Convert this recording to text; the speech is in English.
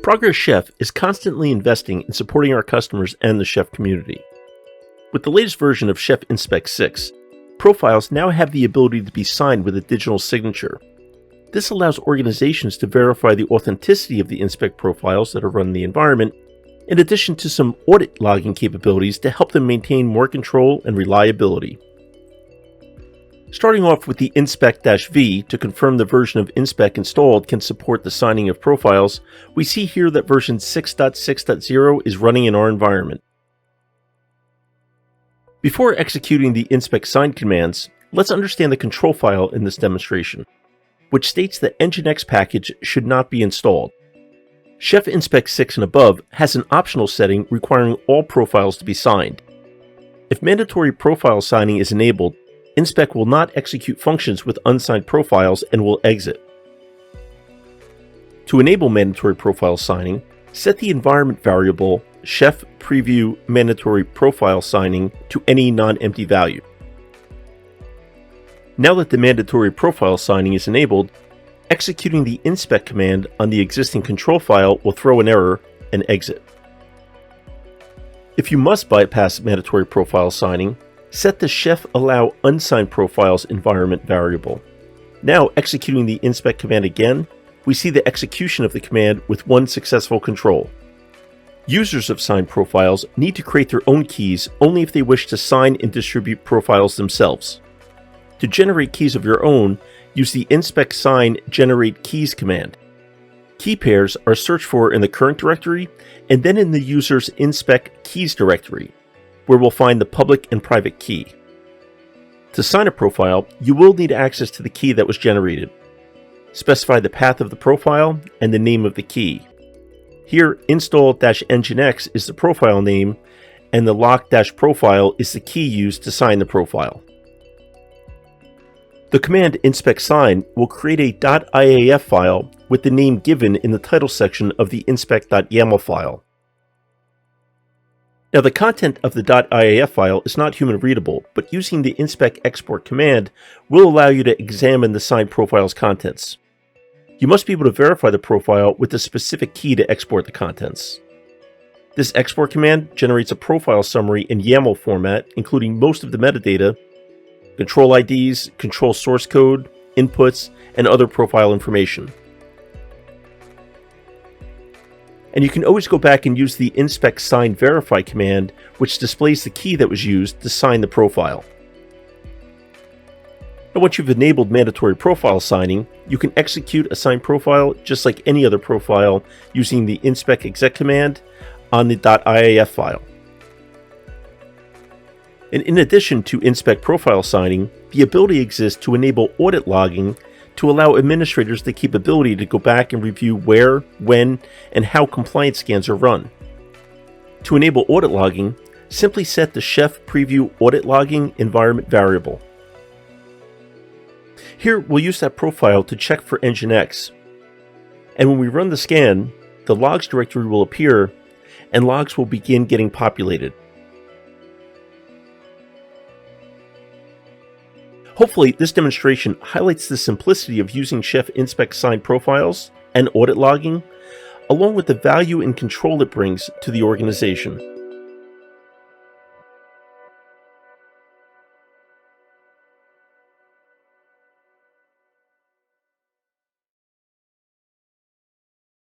Progress Chef is constantly investing in supporting our customers and the chef community. With the latest version of Chef InSpec 6, profiles now have the ability to be signed with a digital signature. This allows organizations to verify the authenticity of the InSpec profiles that are run in the environment, in addition to some audit logging capabilities to help them maintain more control and reliability. Starting off with the InSpec-V to confirm the version of InSpec installed can support the signing of profiles, we see here that version 6.6.0 is running in our environment. Before executing the InSpec sign commands, let's understand the control file in this demonstration, which states that Nginx package should not be installed. Chef InSpec 6 and above has an optional setting requiring all profiles to be signed. If mandatory profile signing is enabled, InSpec will not execute functions with unsigned profiles and will exit. To enable mandatory profile signing, set the environment variable chef preview mandatory profile signing to any non-empty value. Now that the mandatory profile signing is enabled, executing the InSpec command on the existing control file will throw an error and exit. If you must bypass mandatory profile signing, set the chef allow unsigned profiles environment variable. Now executing the InSpec command again, we see the execution of the command with one successful control. Users of signed profiles need to create their own keys only if they wish to sign and distribute profiles themselves. To generate keys of your own, use the InSpec sign generate keys command. Key pairs are searched for in the current directory and then in the user's InSpec keys directory, where we'll find the public and private key. To sign a profile, you will need access to the key that was generated. Specify the path of the profile and the name of the key. Here, install-nginx is the profile name, and the lock-profile is the key used to sign the profile. The command InSpec sign will create a .iaf file with the name given in the title section of the inspec.yaml file. Now, the content of the .iaf file is not human readable, but using the InSpec export command will allow you to examine the signed profile's contents. You must be able to verify the profile with the specific key to export the contents. This export command generates a profile summary in YAML format, including most of the metadata, control IDs, control source code, inputs, and other profile information. And you can always go back and use the InSpec sign verify command, which displays the key that was used to sign the profile. Now, once you've enabled mandatory profile signing, you can execute a signed profile just like any other profile using the InSpec exec command on the .iaf file. And in addition to InSpec profile signing, the ability exists to enable audit logging to allow administrators the capability to go back and review where, when, and how compliance scans are run. To enable audit logging, simply set the chef preview audit logging environment variable. Here, we'll use that profile to check for Nginx. And when we run the scan, the logs directory will appear and logs will begin getting populated. Hopefully, this demonstration highlights the simplicity of using Chef InSpec signed profiles and audit logging, along with the value and control it brings to the organization.